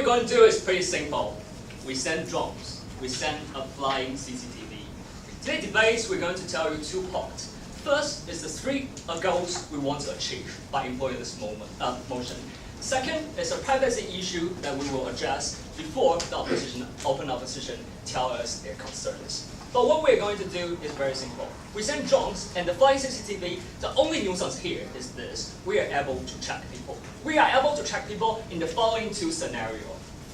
we're going to do is pretty simple. We send drones. We send a flying CCTV. Today's debates, we're going to tell you two parts. First is the three goals we want to achieve by employing this motion. Second is a privacy issue that we will address before the open opposition tell us their concerns. But what we're going to do is very simple. We send drones and the flying CCTV. The only nuisance here is this. We are able to track people. We are able to track people in the following two scenarios.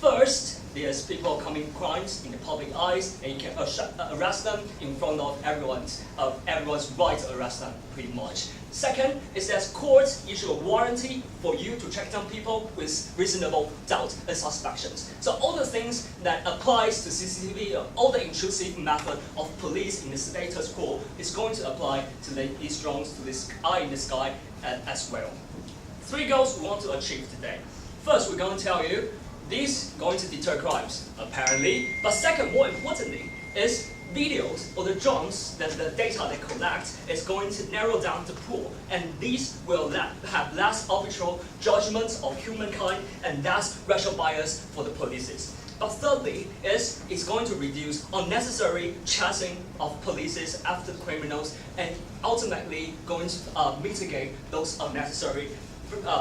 First, there's people committing crimes in the public eyes, and you can arrest them in front of everyone's right to arrest them, pretty much. Second is that courts issue a warranty for you to track down people with reasonable doubt and suspicions. So all the things that applies to CCTV, all the intrusive method of police in the status quo is going to apply to these drones, to this eye in the sky as well. Three goals we want to achieve today. First, we're going to tell you these are going to deter crimes, apparently. But second, more importantly, is videos or the drones, that the data they collect is going to narrow down the pool. And these will have less arbitrary judgments of humankind and less racial bias for the police. But thirdly, it's going to reduce unnecessary chasing of police after criminals and ultimately going to mitigate those unnecessary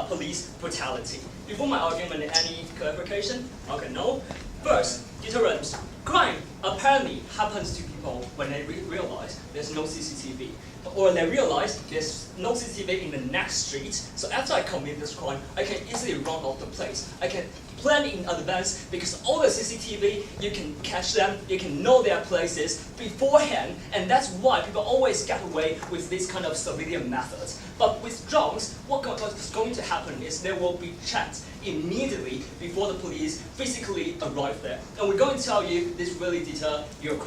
police brutality. Before my argument, any clarification? Okay, no. First, deterrence. Crime apparently happens to people when they realize there's no CCTV. Or they realize there's no CCTV in the next street. So after I commit this crime, I can easily run off the place. I can plan in advance because all the CCTV, you can catch them, you can know their places beforehand, and that's why people always get away with this kind of civilian methods. But with drones, what's going to happen is they will be checked immediately before the police physically arrive there. And we're going to tell you this really deter your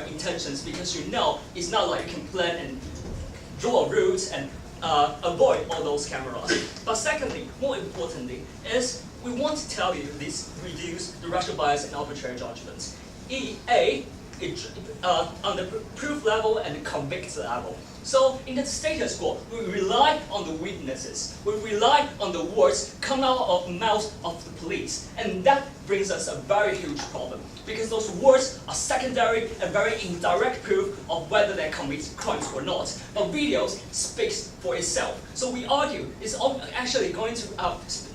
intentions because you know it's not like you can plan and draw a route and avoid all those cameras. But secondly, more importantly, is we want to tell you this reduce the racial bias and arbitrary judgments. On the proof level and the convict level. So in the status quo, we rely on the witnesses. We rely on the words come out of the mouth of the police. And that brings us a very huge problem because those words are secondary and very indirect proof of whether they commit crimes or not. But videos speaks for itself. So we argue it's actually going to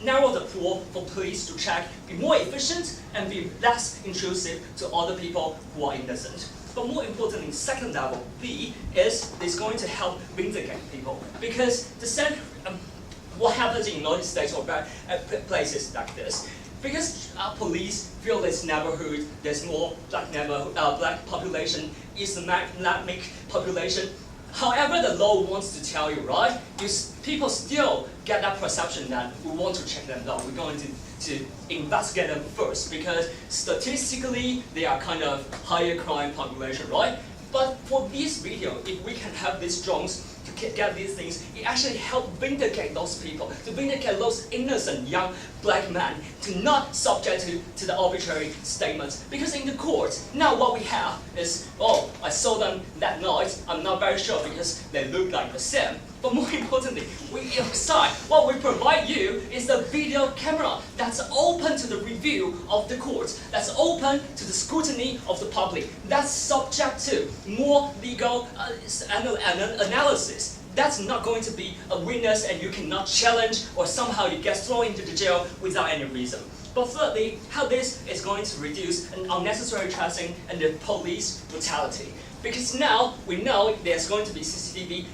narrow the pool for police to check, be more efficient and be less intrusive to other people who are innocent. But more importantly, second level, B, is going to help vindicate people. Because what happens in the United States or places like this, because police feel this neighborhood, there's more black population, Islamic population. However, the law wants to tell you, right? People still get that perception that we want to check them down. We're going to investigate them first because statistically they are kind of higher crime population, right? But for this video, if we can have these drones to get these things, it actually helps vindicate those people, to vindicate those innocent young black men, to not subject to the arbitrary statements. Because in the court, now what we have is, oh, I saw them that night, I'm not very sure because they look like the same. But more importantly, what we provide you is the video camera that's open to the review of the court, that's open to the scrutiny of the public, that's subject to more legal analysis. That's not going to be a witness and you cannot challenge or somehow you get thrown into the jail without any reason. But thirdly, how this is going to reduce an unnecessary chasing and the police brutality. Because now we know there's going to be CCTV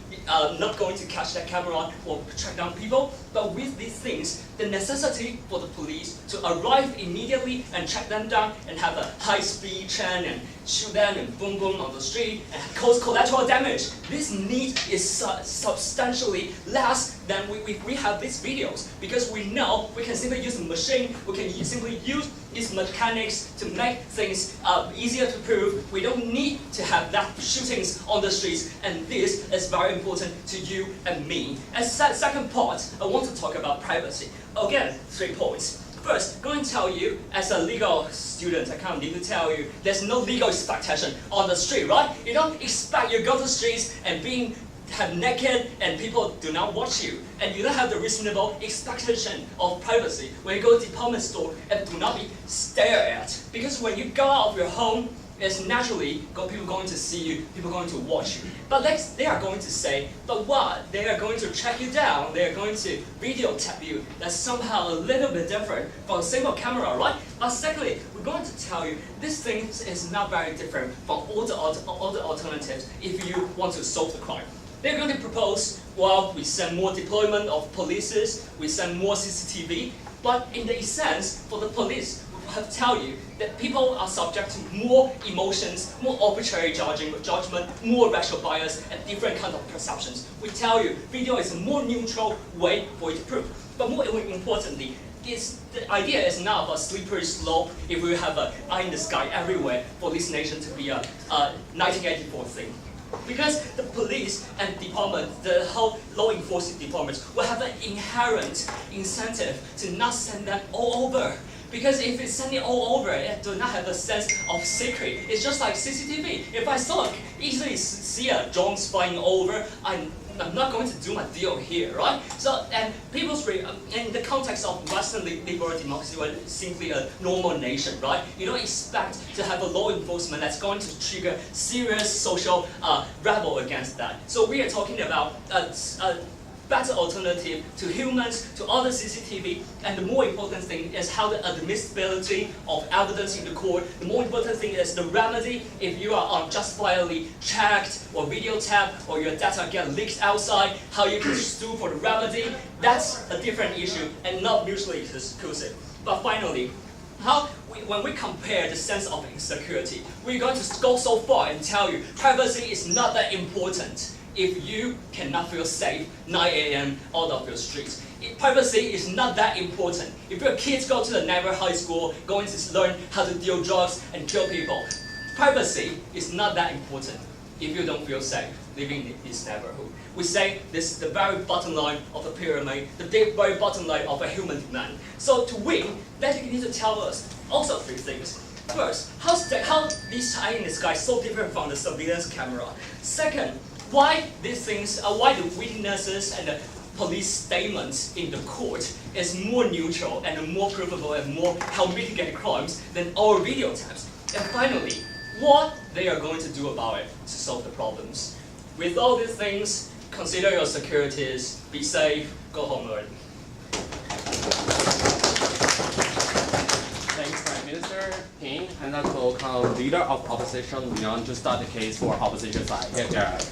not going to catch that camera or track down people, but with these things, the necessity for the police to arrive immediately and track them down and have a high-speed train and shoot them and boom boom on the street and cause collateral damage. This need is substantially less than we have these videos because we know we can simply use a machine, we can simply use these mechanics to make things easier to prove. We don't need to have that shootings on the streets, and this is very important to you and me. As second part, I want to talk about privacy. Again, 3 points. First, I'm going to tell you, as a legal student, I kind of need to tell you, there's no legal expectation on the street, right? You don't expect you go to the streets and have naked and people do not watch you, and you don't have the reasonable expectation of privacy when you go to department store and do not be stared at. Because when you go out of your home, it's naturally people going to see you, people going to watch you. But next, they are going to say, but what? They are going to track you down, they are going to video tap you. That's somehow a little bit different from a single camera, right? But secondly, we're going to tell you, this thing is not very different from all the alternatives if you want to solve the crime. They're going to propose, well, we send more deployment of police, we send more CCTV, but in the essence, for the police, we have to tell you that people are subject to more emotions, more arbitrary judgment, more racial bias, and different kinds of perceptions. We tell you, video is a more neutral way for you to prove. But more importantly, the idea is not of a slippery slope if we have an eye in the sky everywhere for this nation to be a 1984 thing. Because the police and department, the whole law enforcement departments will have an inherent incentive to not send them all over. Because if it's sending all over, it does not have a sense of secret. It's just like CCTV. If I easily see a drones flying over, I'm not going to do my deal here, right? So, and people's, in the context of Western liberal democracy, we're simply a normal nation, right? You don't expect to have a law enforcement that's going to trigger serious social rebel against that. So we are talking about better alternative to humans, to other CCTV, and the more important thing is how the admissibility of evidence in the court. The more important thing is the remedy if you are unjustifiably checked or video tapped or your data get leaked outside, how you can sue for the remedy. That's a different issue and not mutually exclusive. But finally, when we compare the sense of insecurity, we're going to go so far and tell you privacy is not that important if you cannot feel safe 9 a.m. out of your streets. Privacy is not that important if your kids go to the neighborhood high school going to learn how to deal drugs and kill people. Privacy is not that important if you don't feel safe living in this neighborhood. We say this is the very bottom line of the pyramid, the very bottom line of a human demand. So to win, they need to tell us also 3 things. First, how this eye in the sky is so different from the surveillance camera. Second, why these things, why the witnesses and the police statements in the court is more neutral and more provable and more help mitigate crimes than our video taps. And finally, what they are going to do about it to solve the problems. With all these things, consider your securities, be safe, go home early. Thanks, Prime Minister Ping. And now to welcome Leader of Opposition Leon to start the case for opposition side. Here, Gerard.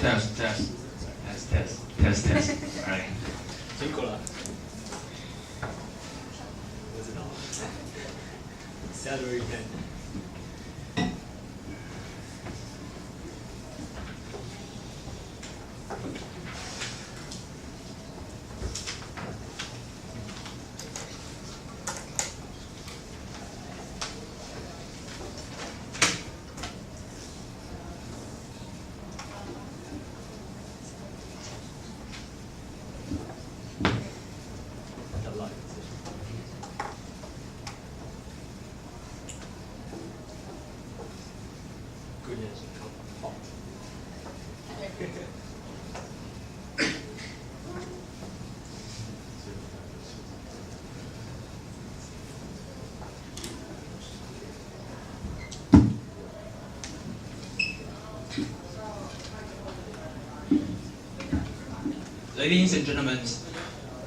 Test. All right. 辛苦了。我知道。Salary pen. Ladies and gentlemen,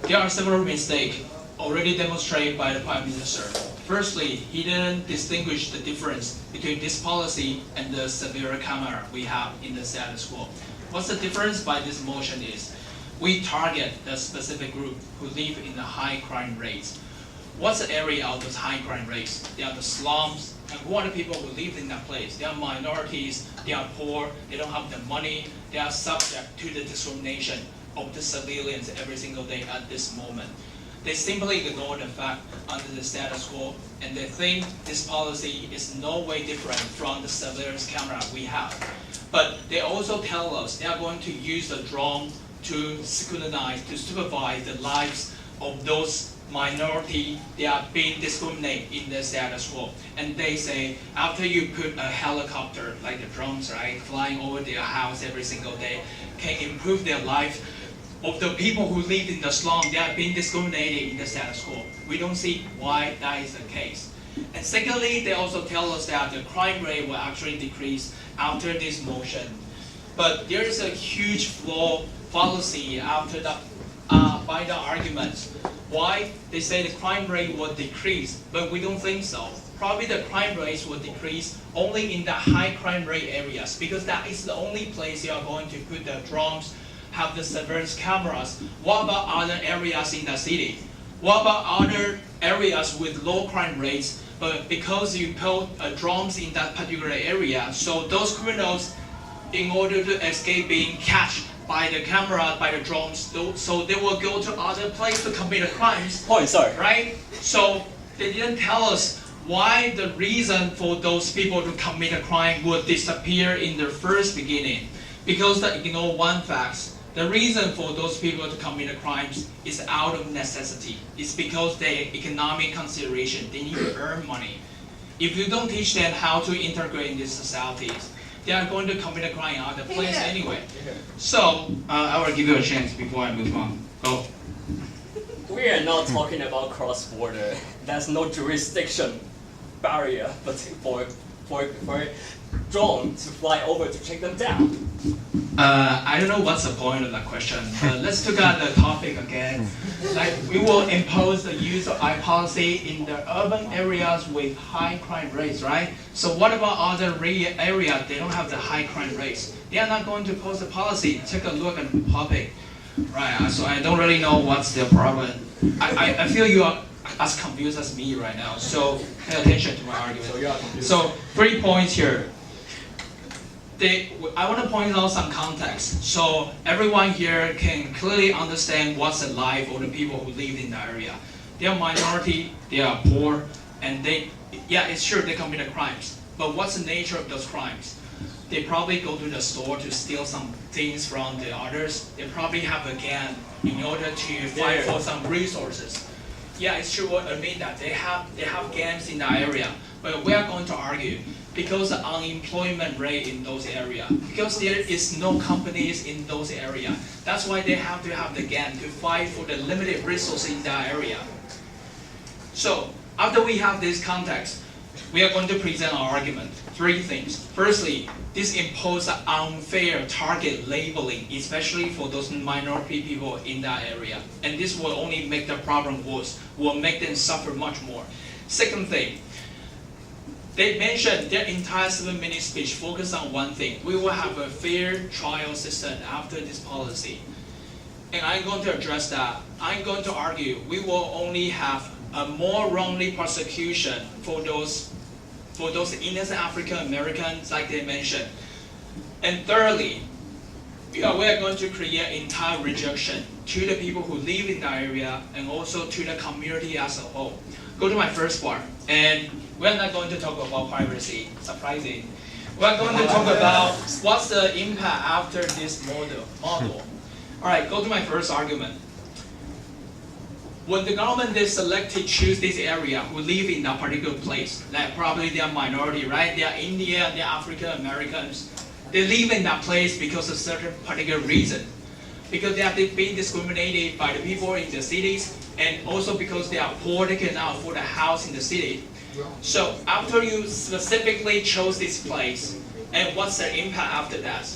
there are several mistakes already demonstrated by the Prime Minister. Firstly, he didn't distinguish the difference between this policy and the severe camera we have in the status quo. What's the difference by this motion is, we target the specific group who live in the high crime rates. What's the area of those high crime rates? They are the slums, and who are the people who live in that place? They are minorities, they are poor, they don't have the money, they are subject to the discrimination of the civilians every single day at this moment. They simply ignore the fact under the status quo, and they think this policy is no way different from the surveillance camera we have. But they also tell us they are going to use the drone to scrutinize, to supervise the lives of those minority, they are being discriminated in the status quo. And they say, after you put a helicopter, like the drones, right, flying over their house every single day, can improve their life. Of the people who live in the slum, they are being discriminated in the status quo. We don't see why that is the case. And secondly, they also tell us that the crime rate will actually decrease after this motion. But there is a huge flaw fallacy after the by the arguments. Why? They say the crime rate will decrease, but we don't think so. Probably the crime rates will decrease only in the high crime rate areas, because that is the only place you are going to put the drones, have the surveillance cameras. What about other areas in the city? What about other areas with low crime rates, but because you put drones in that particular area, so those criminals, in order to escape being catched by the camera, by the drones, so they will go to other places to commit crimes. Point, sorry. Right? So they didn't tell us why the reason for those people to commit a crime would disappear in the first beginning. Because they ignore one fact. The reason for those people to commit crimes is out of necessity. It's because they economic consideration. They need to earn money. If you don't teach them how to integrate in these societies, they are going to commit a crime in other places anyway. So, I will give you a chance before I move on. Go. We are not talking about cross-border. There's no jurisdiction barrier but for drone to fly over to take them down. I don't know what's the point of that question, but let's look at the topic again. Like, we will impose the use of eye policy in the urban areas with high crime rates, right? So what about other areas they don't have the high crime rates? They are not going to pose a policy. Take a look at the topic. Right, so I don't really know what's the problem. I feel you are as confused as me right now, so pay attention to my argument. So 3 points here. I want to point out some context, so everyone here can clearly understand what's the life of the people who live in the area. They are minority, they are poor, and it's true they commit crimes, but what's the nature of those crimes? They probably go to the store to steal some things from the others. They probably have a gang in order to fight for some resources. Yeah, it's true. I mean that they have gangs in that area, but we are going to argue because the unemployment rate in those areas, because there is no companies in those areas. That's why they have to have the gang to fight for the limited resources in that area. So after we have this context, we are going to present our argument. 3 things. Firstly, this imposes an unfair target labeling, especially for those minority people in that area. And this will only make the problem worse, will make them suffer much more. Second thing, they mentioned their entire 7-minute speech focused on one thing. We will have a fair trial system after this policy. And I'm going to address that. I'm going to argue we will only have a more wrongly prosecution for those innocent African Americans, like they mentioned. And thirdly, we are going to create entire rejection to the people who live in that area and also to the community as a whole. Go to my first part, and we're not going to talk about privacy, surprising. We're going to talk about what's the impact after this model. All right, go to my first argument. When the government they select to choose this area who live in that particular place, like probably they are minority, right? They are Indian, they are African Americans. They live in that place because of certain particular reason. Because they are being discriminated by the people in the cities, and also because they are poor, they cannot afford a house in the city. So after you specifically chose this place, and what's the impact after that?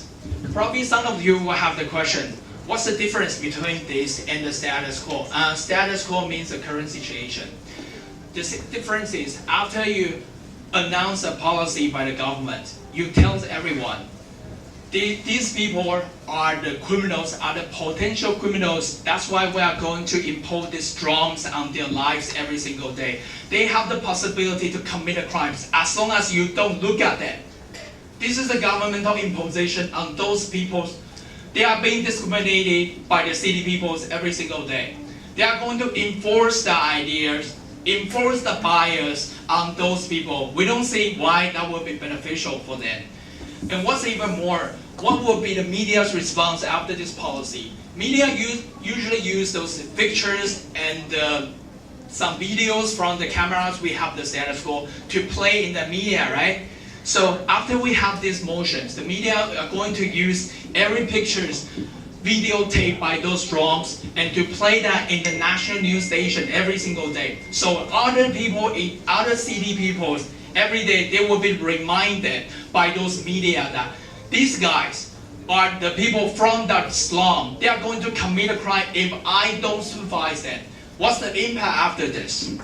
Probably some of you will have the question, what's the difference between this and the status quo? Status quo means the current situation. The difference is after you announce a policy by the government, you tell everyone, these people are the criminals, are the potential criminals. That's why we are going to impose these drones on their lives every single day. They have the possibility to commit crimes as long as you don't look at them. This is a governmental imposition on those people. They are being discriminated by the city peoples every single day. They are going to enforce the ideas, enforce the bias on those people. We don't see why that would be beneficial for them. And what's even more, what will be the media's response after this policy? Media usually use those pictures and some videos from the cameras, we have the status quo to play in the media, right? So after we have these motions, the media are going to use every pictures videotape by those drones and to play that in the national news station every single day. So other people, other city people, every day they will be reminded by those media that these guys are the people from that slum. They are going to commit a crime if I don't supervise them. What's the impact after this?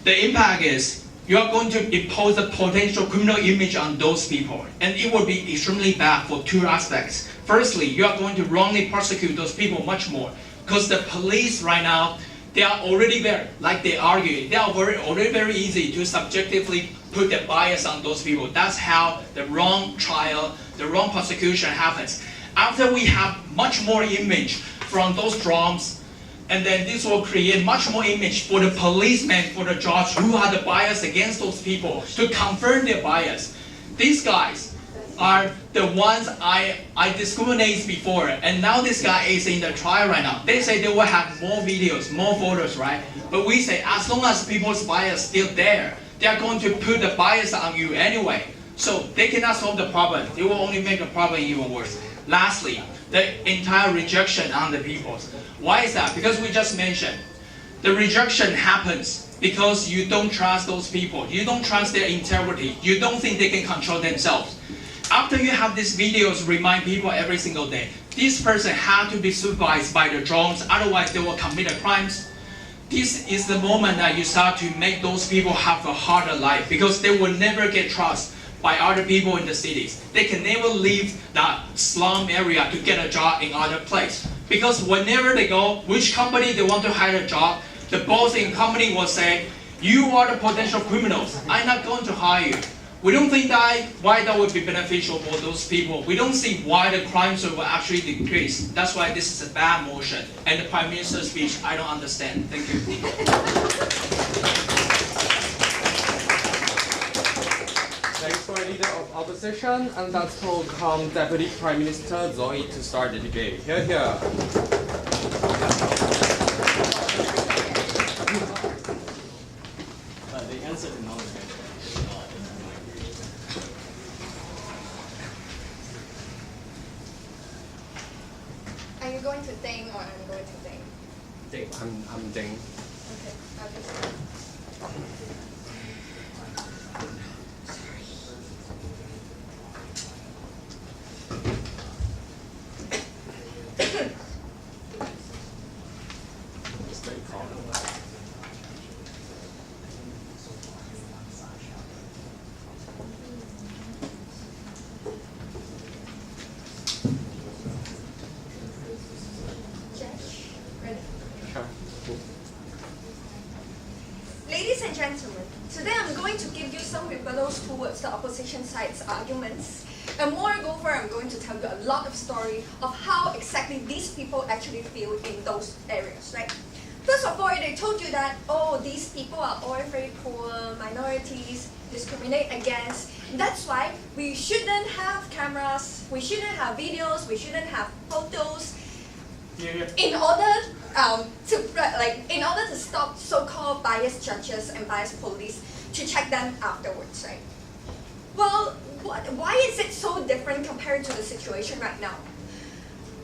The impact is you are going to impose a potential criminal image on those people, and it will be extremely bad for two aspects. Firstly, you are going to wrongly prosecute those people much more, because the police right now, they are already very, like they argue, they are already very easy to subjectively put their bias on those people. That's how the wrong trial, the wrong prosecution happens. After we have much more image from those drones, and then this will create much more image for the policemen, for the judge who are the bias against those people to confirm their bias. These guys are the ones I discriminated before, and now this guy is in the trial right now. They say they will have more videos, more photos, right? But we say as long as people's bias still there, they are going to put the bias on you anyway. So they cannot solve the problem. They will only make the problem even worse. Lastly, the entire rejection on the people. Why is that? Because we just mentioned, the rejection happens because you don't trust those people. You don't trust their integrity. You don't think they can control themselves. After you have these videos remind people every single day, this person has to be supervised by the drones, otherwise they will commit crimes. This is the moment that you start to make those people have a harder life, because they will never get trust by other people in the cities. They can never leave that slum area to get a job in other place. Because whenever they go, which company they want to hire a job, the boss in company will say, you are the potential criminals, I'm not going to hire you. We don't think why that would be beneficial for those people. We don't see why the crime rate will actually decrease. That's why this is a bad motion. And the Prime Minister's speech, I don't understand. Thank you. Thanks for Leader of Opposition, and let's welcome Deputy Prime Minister Zoe to start the debate. Here, here. The answer to knowledge. Are you going to Ding or I'm going to Ding? Ding. I'm Ding. Okay, I'll just start. Ladies and gentlemen, today I'm going to give you some rebuttals towards the opposition side's arguments. And moreover, I'm going to tell you a lot of story of how exactly these people actually feel in those areas, right? First of all, they told you that, oh, these people are all very poor, minorities, discriminate against. That's why we shouldn't have cameras, we shouldn't have videos, we shouldn't have photos. In order to stop so-called biased judges and biased police to check them afterwards, right? Well, why is it so different compared to the situation right now?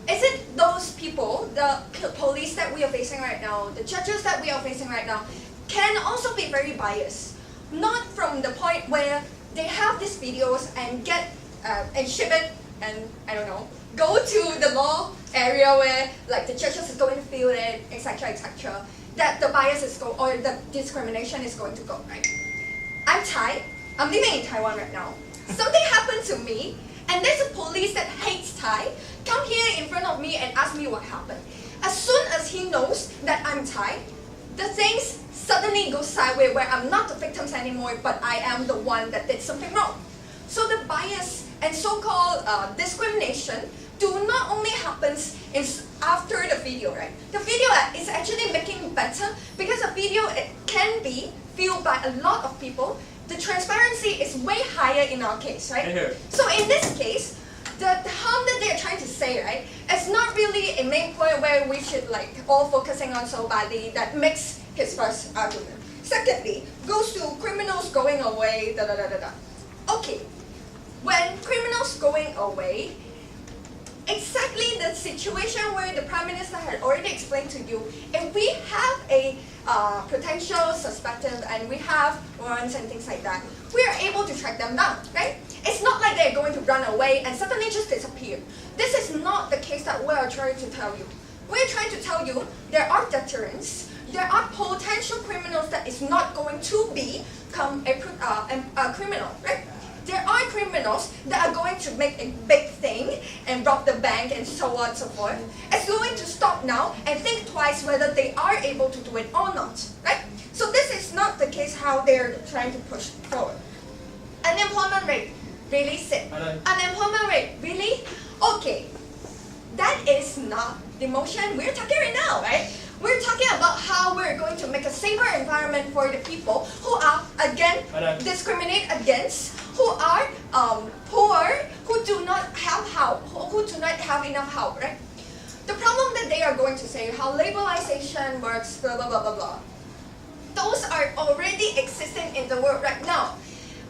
Is it those people, the police that we are facing right now, the judges that we are facing right now, can also be very biased? Not from the point where they have these videos and and ship it and, I don't know, go to the law area where like the judges is going to feel it, etc., etc., that the bias is or the discrimination is going to go, right? I'm Thai, I'm living in Taiwan right now. Something happened to me, and there's a police that hates Thai, come here in front of me and ask me what happened. As soon as he knows that I'm Thai, the things suddenly go sideways where I'm not the victims anymore, but I am the one that did something wrong. So the bias and so-called discrimination do not only happens after the video, right? The video is actually making better because a video can be viewed by a lot of people. The transparency is way higher in our case, right? So in this case, the harm that they're trying to say, right, is not really a main point where we should like all focusing on so badly that makes his first argument. Secondly, goes to criminals going away, da da da da da. Okay, when criminals going away, exactly the situation where the Prime Minister had already explained to you, if we have a potential suspected and we have warrants and things like that, we are able to track them down, right? It's not like they're going to run away and suddenly just disappear. This is not the case that we are trying to tell you. We're trying to tell you there are deterrents, there are potential criminals that is not going to become a criminal, right? There are criminals that are going to make a big thing and rob the bank and so on and so forth. It's going to stop now and think twice whether they are able to do it or not, right? So this is not the case how they're trying to push forward. Unemployment rate, really sick. Unemployment rate, really? Okay, that is not the motion we're talking right now, right? We're talking about how we're going to make a safer environment for the people who are, again, discriminated against, who are poor, who do not have help, who do not have enough help, right? The problem that they are going to say, how labelization works, blah, blah, blah, blah, blah. Those are already existing in the world right now.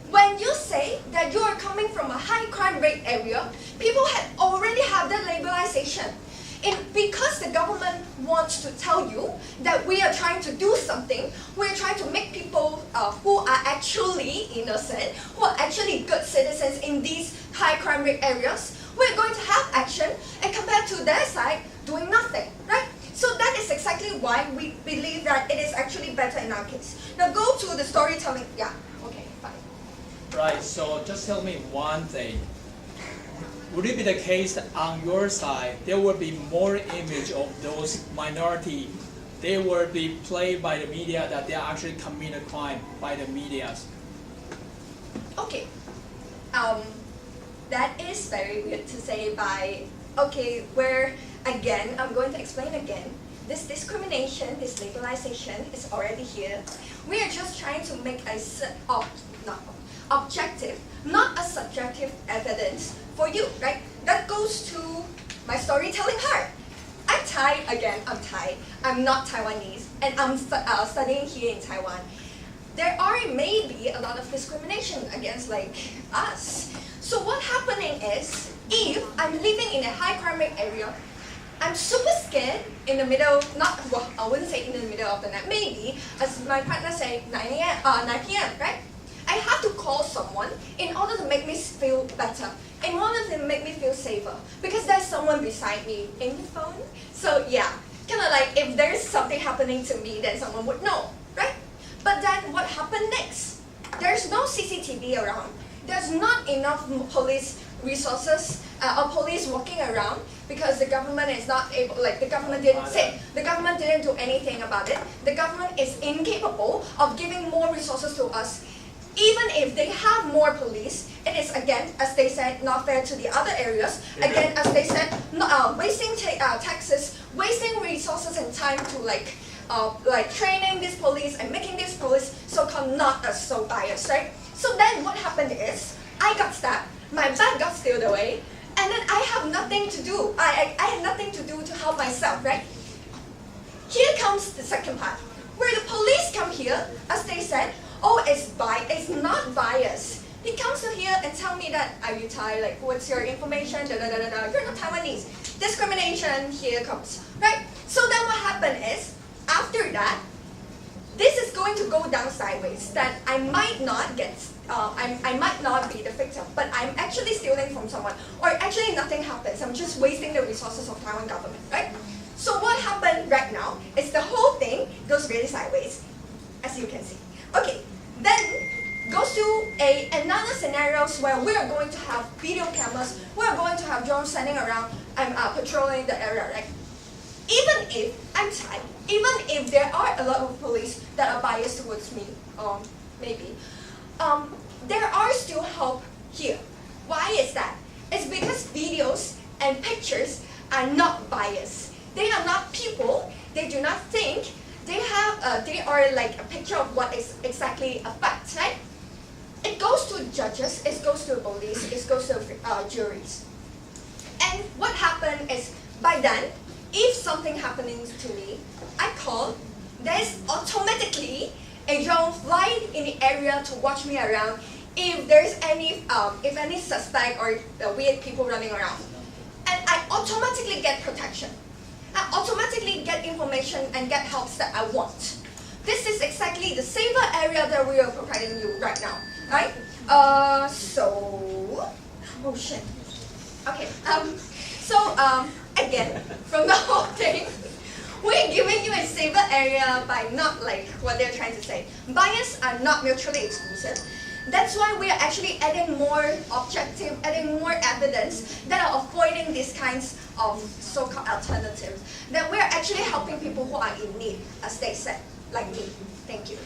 When you say that you are coming from a high crime rate area, people already have that labelization. Because the government wants to tell you that we are trying to do something, we're trying to make people who are actually innocent, who are actually good citizens in these high crime rate areas, we're going to have action, and compared to their side, doing nothing, right? So that is exactly why we believe that it is actually better in our case. Now go to the storytelling. Yeah, okay, fine. Right, so just tell me one thing. Would it be the case that on your side, there will be more image of those minority, they will be played by the media that they are actually commit a crime by the media? Okay, that is very weird to say by, okay, where, again, I'm going to explain again. This discrimination, this labelization is already here. We are just trying to make a objective, not a subjective evidence for you, right? That goes to my storytelling part. I'm Thai, again, I'm Thai. I'm not Taiwanese, and I'm studying here in Taiwan. There are maybe a lot of discrimination against like us. So what's happening is, if I'm living in a high crime rate area, I'm super scared in the middle, well, I wouldn't say in the middle of the night, maybe, as my partner said, 9 p.m., right? I have to call someone in order to make me feel better, in order to make me feel safer, because there's someone beside me in the phone. So yeah, kind of like if there's something happening to me, then someone would know, right? But then what happened next? There's no CCTV around. There's not enough police resources or police walking around because the government is not able, like the government didn't do anything about it. The government is incapable of giving more resources to us. Even if they have more police, it is again, as they said, not fair to the other areas. Again, as they said, wasting taxes, wasting resources and time to like training this police and making this police so-called not as so biased, right? So then what happened is, I got stabbed, my bag got stealed away, and then I have nothing to do. I had nothing to do to help myself, right? Here comes the second part, where the police come here, as they said, oh, it's not bias. He comes to here and tell me that, are you Thai? Like, what's your information? Da, da, da, da, da. You're not Taiwanese. Discrimination here comes, right? So then what happened is, after that, this is going to go down sideways. That I might not get, I might not be the victim, but I'm actually stealing from someone, or actually nothing happens. I'm just wasting the resources of Taiwan government, right? So what happened right now is the whole thing goes really sideways, as you can see. Okay, then goes to another scenarios where we are going to have video cameras, we are going to have drones standing around and patrolling the area, right? Even if I'm Thai, even if there are a lot of police that are biased towards me, maybe, there are still help here. Why is that? It's because videos and pictures are not biased. They are not people, they do not think, they are like a picture of what is exactly a fact, right? It goes to judges, it goes to police, it goes to juries. And what happened is, by then, if something happening to me, I call, there's automatically a drone flying in the area to watch me around if there's any suspect or weird people running around. And I automatically get protection. I automatically get information and get help that I want. This is exactly the safer area that we are providing you right now, right? Oh shit. Okay, again, from the whole thing, we're giving you a safer area by not like what they're trying to say. Bias are not mutually exclusive. That's why we are actually adding more objective, adding more evidence that are avoiding these kinds of so-called alternatives. That we are actually helping people who are in need, as they said, like me. Thank you.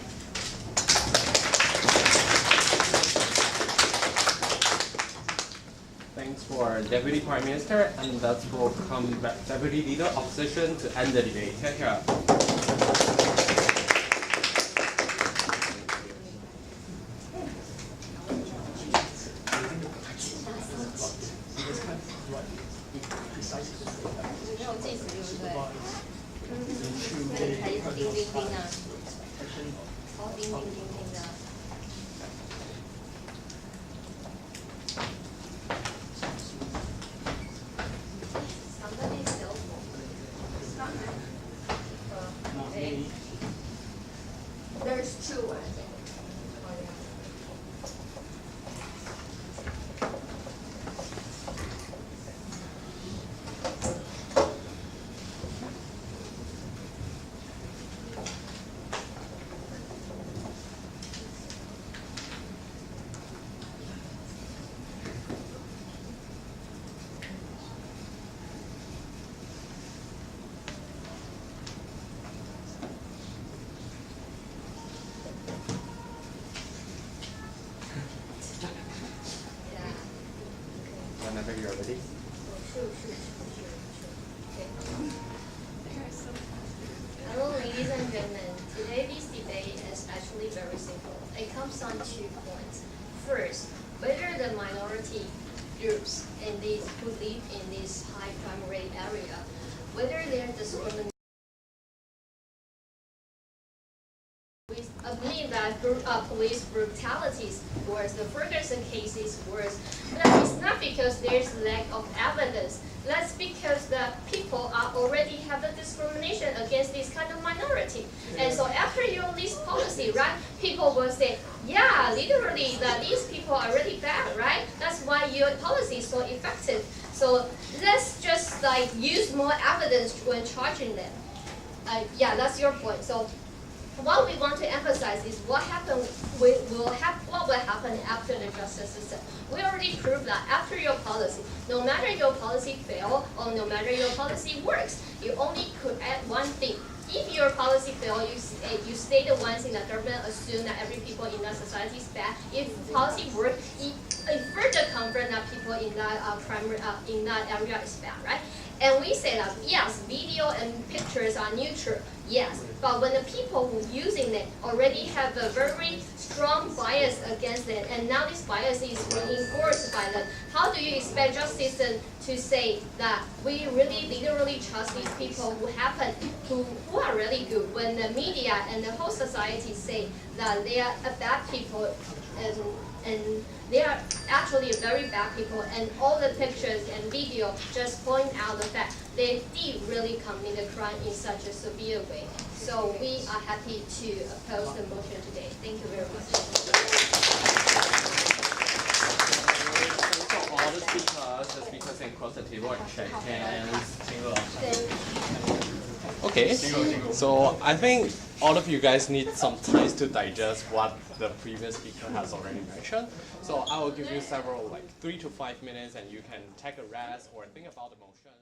Thanks for Deputy Prime Minister, and let's welcome Deputy Leader Opposition to end the debate. Here. There's two, I think. Whenever you're ready. Hello, ladies and gentlemen. Today, this debate is actually very simple. It comes on 2 points. First, whether the minority groups and these who live in this high crime rate area, whether they're discriminated. I believe that police brutalities worse, the Ferguson case is worse. But it's not because there's lack of evidence. That's because the people are already have the discrimination against this kind of minority. And so after your list policy, right, people will say, yeah, literally that these people are really bad, right? That's why your policy is so effective. So let's just like use more evidence when charging them. Yeah, that's your point. So what we want to emphasize is what will happen after the justice system. We already proved that after your policy, no matter your policy fail or no matter your policy works, you only could add one thing. If your policy fail, you stay the ones in the government assume that every people in that society is bad. If policy work, it further confirm that people in that in that area is bad, right? And we say that yes, video and pictures are neutral, yes, but when the people who using it already have a very strong bias against it, and now this bias is reinforced by them, how do you expect justice to say that we really literally trust these people who are really good when the media and the whole society say that they are bad people and they are actually very bad people, and all the pictures and video just point out the fact they did really commit a crime in such a severe way. So we are happy to oppose the motion today. Thank you very much. So all the speakers can cross the table and shake hands. Okay, so I think all of you guys need some time to digest what the previous speaker has already mentioned. So I will give you several, like 3 to 5 minutes, and you can take a rest or think about the motion.